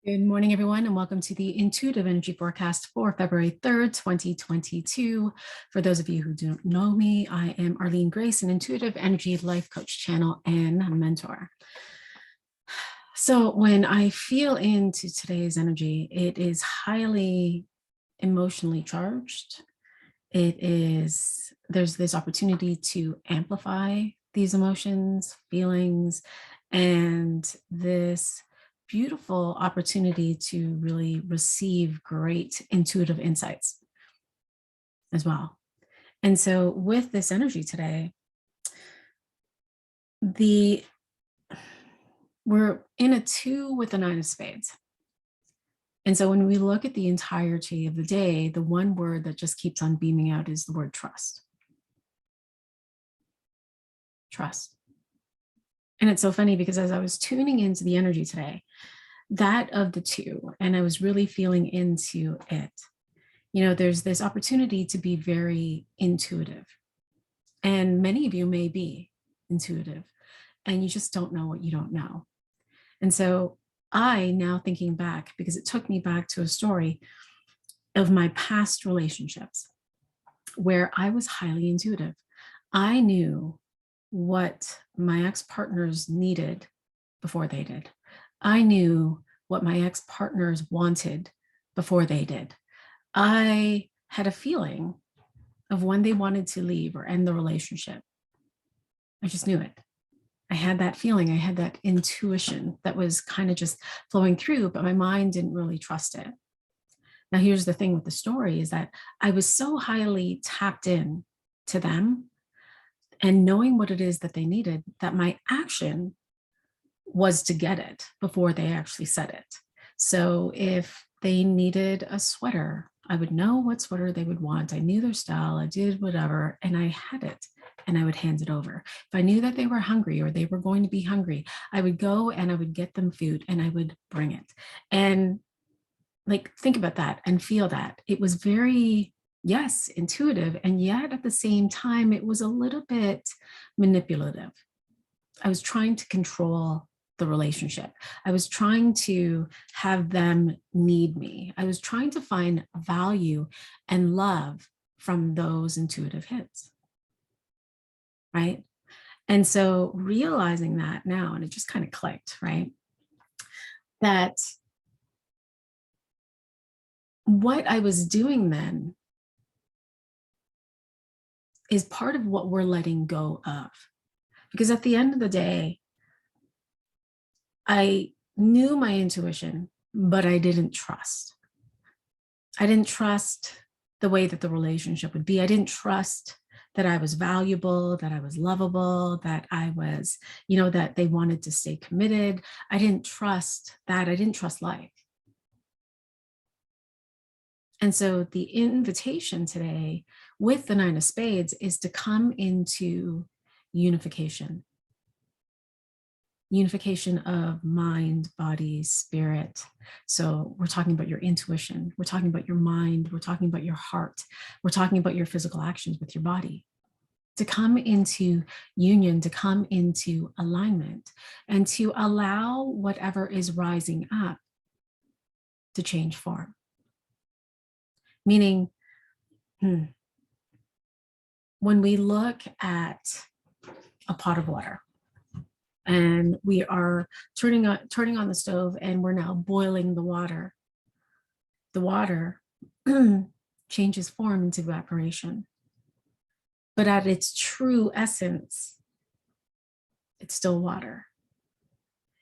Good morning, everyone, and welcome to the Intuitive Energy Forecast for February 3rd, 2022. For those of you who don't know me, I am Arlene Grace, an intuitive energy life coach channel and mentor. So when I feel into today's energy, it is highly emotionally charged. There's this opportunity to amplify these emotions, feelings, and this beautiful opportunity to really receive great intuitive insights as well. And so with this energy today, we're in a 2 with the 9 of spades. And so when we look at the entirety of the day, the one word that just keeps on beaming out is the word trust. Trust. And it's so funny because as I was tuning into the energy today, that of the 2, and I was really feeling into it, there's this opportunity to be very intuitive. And many of you may be intuitive and you just don't know what you don't know. And so I now thinking back, because it took me back to a story of my past relationships where I was highly intuitive. I knew what my ex-partners needed before they did. I knew what my ex-partners wanted before they did. I had a feeling of when they wanted to leave or end the relationship. I just knew it. I had that feeling. I had that intuition that was kind of just flowing through, but my mind didn't really trust it. Now, here's the thing with the story is that I was so highly tapped in to them and knowing what it is that they needed, that my action was to get it before they actually said it. So if they needed a sweater, I would know what sweater they would want. I knew their style, I did whatever, and I had it and I would hand it over. If I knew that they were hungry or they were going to be hungry, I would go and I would get them food and I would bring it. And think about that and feel that. It was very, yes, intuitive. And yet at the same time, it was a little bit manipulative. I was trying to control the relationship. I was trying to have them need me. I was trying to find value and love from those intuitive hits, right? And so realizing that now, and it just kind of clicked, right? That what I was doing then is part of what we're letting go of. Because at the end of the day, I knew my intuition, but I didn't trust. I didn't trust the way that the relationship would be. I didn't trust that I was valuable, that I was lovable, that I was, that they wanted to stay committed. I didn't trust that. I didn't trust life. And so the invitation today with the 9 of spades is to come into unification. Unification of mind, body, spirit. So we're talking about your intuition. We're talking about your mind. We're talking about your heart. We're talking about your physical actions with your body. To come into union, to come into alignment, and to allow whatever is rising up to change form. Meaning, when we look at a pot of water, and we are turning on the stove and we're now boiling the water. The water changes form into evaporation. But at its true essence, it's still water.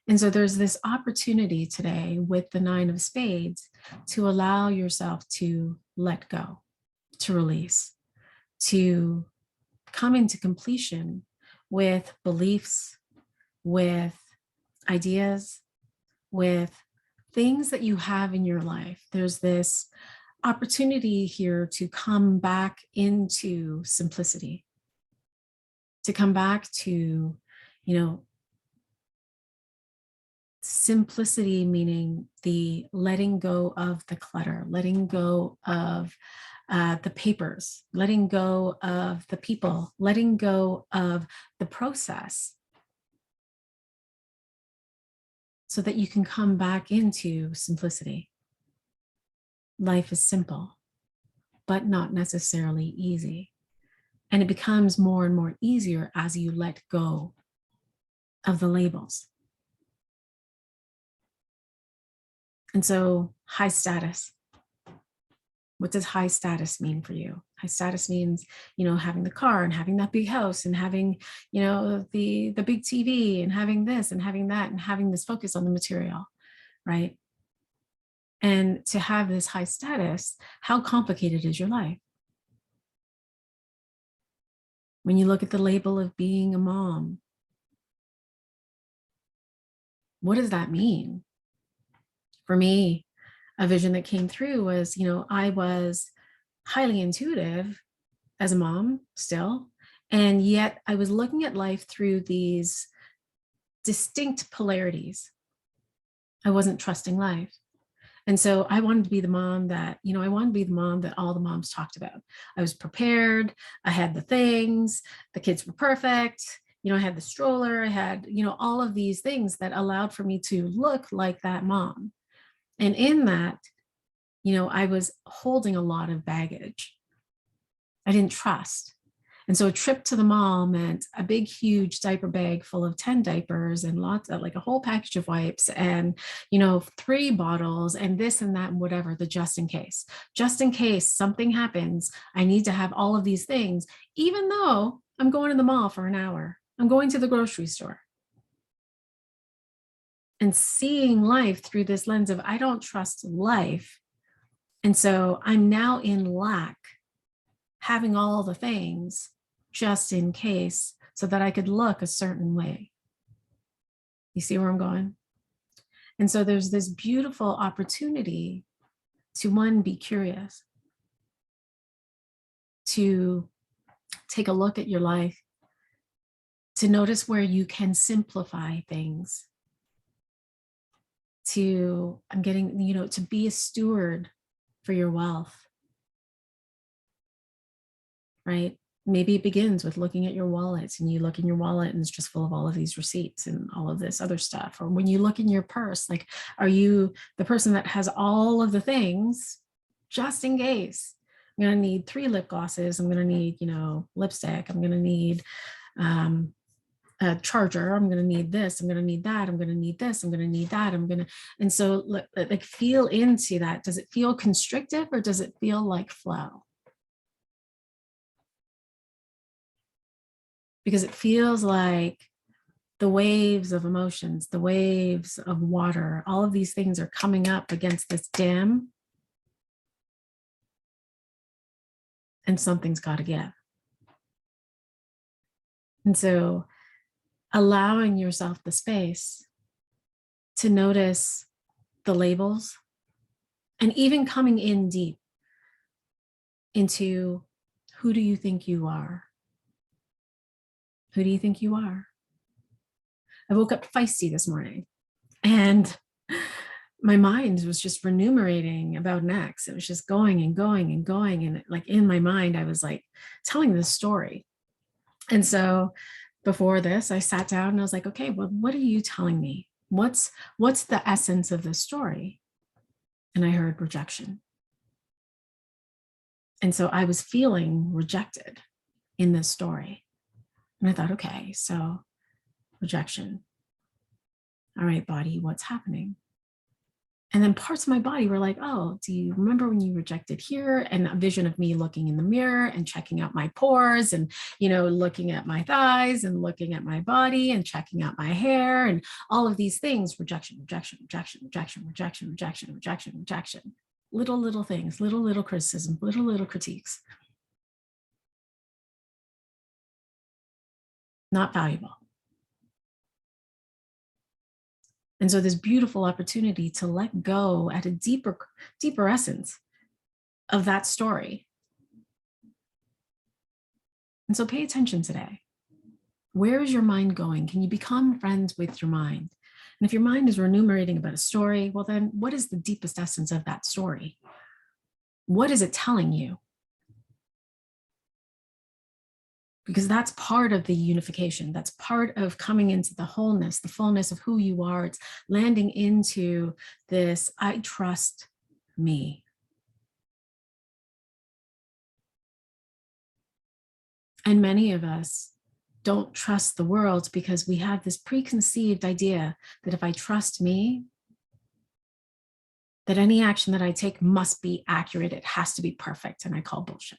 And so there's this opportunity today with the 9 of spades to allow yourself to let go, to release, to come into completion with beliefs, with ideas, with things that you have in your life. There's this opportunity here to come back into simplicity, to come back to, simplicity, meaning the letting go of the clutter, letting go of the papers, letting go of the people, letting go of the process, so that you can come back into simplicity. Life is simple, but not necessarily easy. And it becomes more and more easier as you let go of the labels. And so, high status. What does high status mean for you? High status means, having the car and having that big house and having, the big TV and having this and having that and having this focus on the material, right? And to have this high status, how complicated is your life? When you look at the label of being a mom, what does that mean? For me, a vision that came through was, I was highly intuitive as a mom still, and yet I was looking at life through these distinct polarities. I wasn't trusting life. And so I wanted to be the mom that, I wanted to be the mom that all the moms talked about. I was prepared. I had the things, the kids were perfect. I had the stroller. I had, all of these things that allowed for me to look like that mom. And in that, I was holding a lot of baggage. I didn't trust. And so a trip to the mall meant a big, huge diaper bag full of 10 diapers and lots of, like, a whole package of wipes and, 3 bottles and this and that and whatever, the just in case. Just in case something happens, I need to have all of these things, even though I'm going to the mall for an hour. I'm going to the grocery store. And seeing life through this lens of, I don't trust life. And so I'm now in lack, having all the things just in case so that I could look a certain way. You see where I'm going? And so there's this beautiful opportunity to, one, be curious, to take a look at your life, to notice where you can simplify things, to, to be a steward for your wealth, right? Maybe it begins with looking at your wallet, and you look in your wallet and it's just full of all of these receipts and all of this other stuff. Or when you look in your purse, like, are you the person that has all of the things just in case? I'm going to need 3 lip glosses. I'm going to need, lipstick. I'm going to need a charger. I'm going to need this. I'm going to need that. I'm going to need this. I'm going to need that. And so like feel into that. Does it feel constrictive or does it feel like flow? Because it feels like the waves of emotions, the waves of water, all of these things are coming up against this dam, and something's got to give. And so allowing yourself the space to notice the labels, and even coming in deep into, who do you think you are? Who do you think you are? I woke up feisty this morning, and my mind was just remunerating about next. It was just going and going and going. And like in my mind, I was like telling this story. And so before this, I sat down and I was like, okay, well, what are you telling me? What's the essence of this story? And I heard rejection. And so I was feeling rejected in this story. And I thought, okay, so rejection. All right, body, what's happening? And then parts of my body were like, oh, do you remember when you rejected here? And a vision of me looking in the mirror and checking out my pores and, looking at my thighs and looking at my body and checking out my hair and all of these things. Rejection, rejection, rejection, rejection, rejection, rejection, rejection, rejection. Little things, little criticism, little critiques. Not valuable. And so this beautiful opportunity to let go at a deeper essence of that story. And so pay attention today. Where is your mind going? Can you become friends with your mind? And if your mind is remunerating about a story, well, then what is the deepest essence of that story? What is it telling you? because that's part of the unification. That's part of coming into the wholeness, the fullness of who you are. It's landing into this, I trust me. And many of us don't trust the world because we have this preconceived idea that if I trust me, that any action that I take must be accurate. It has to be perfect. And I call bullshit.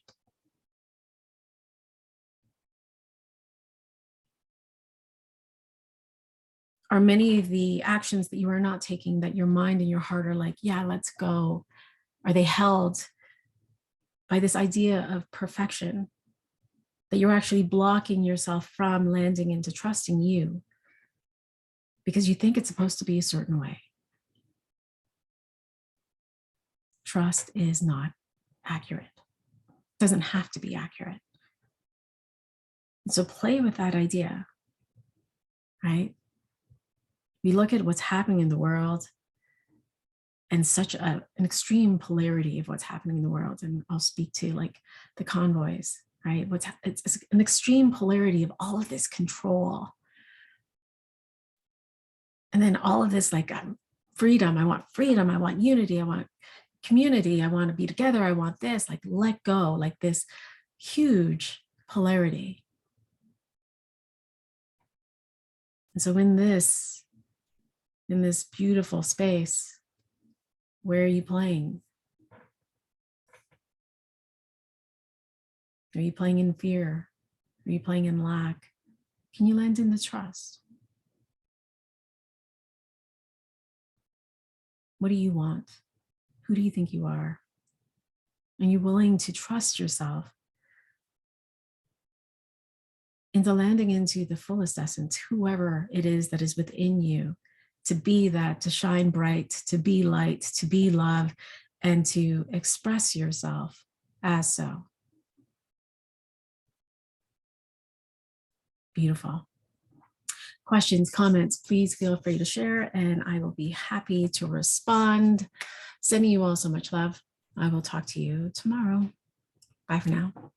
Are many of the actions that you are not taking that your mind and your heart are like, yeah, let's go? Are they held by this idea of perfection, that you're actually blocking yourself from landing into trusting you because you think it's supposed to be a certain way? Trust is not accurate. It doesn't have to be accurate. And so play with that idea, right? We look at what's happening in the world and such an extreme polarity of what's happening in the world. And I'll speak to like the convoys, right? It's an extreme polarity of all of this control. And then all of this like freedom. I want unity, I want community, I want to be together, I want this, like let go, like this huge polarity. And so in this beautiful space, where are you playing? Are you playing in fear? Are you playing in lack? Can you land in the trust? What do you want? Who do you think you are? Are you willing to trust yourself into landing into the fullest essence, whoever it is that is within you, to be that, to shine bright, to be light, to be love, and to express yourself as so? Beautiful. Questions, comments, please feel free to share and I will be happy to respond. Sending you all so much love. I will talk to you tomorrow. Bye for now.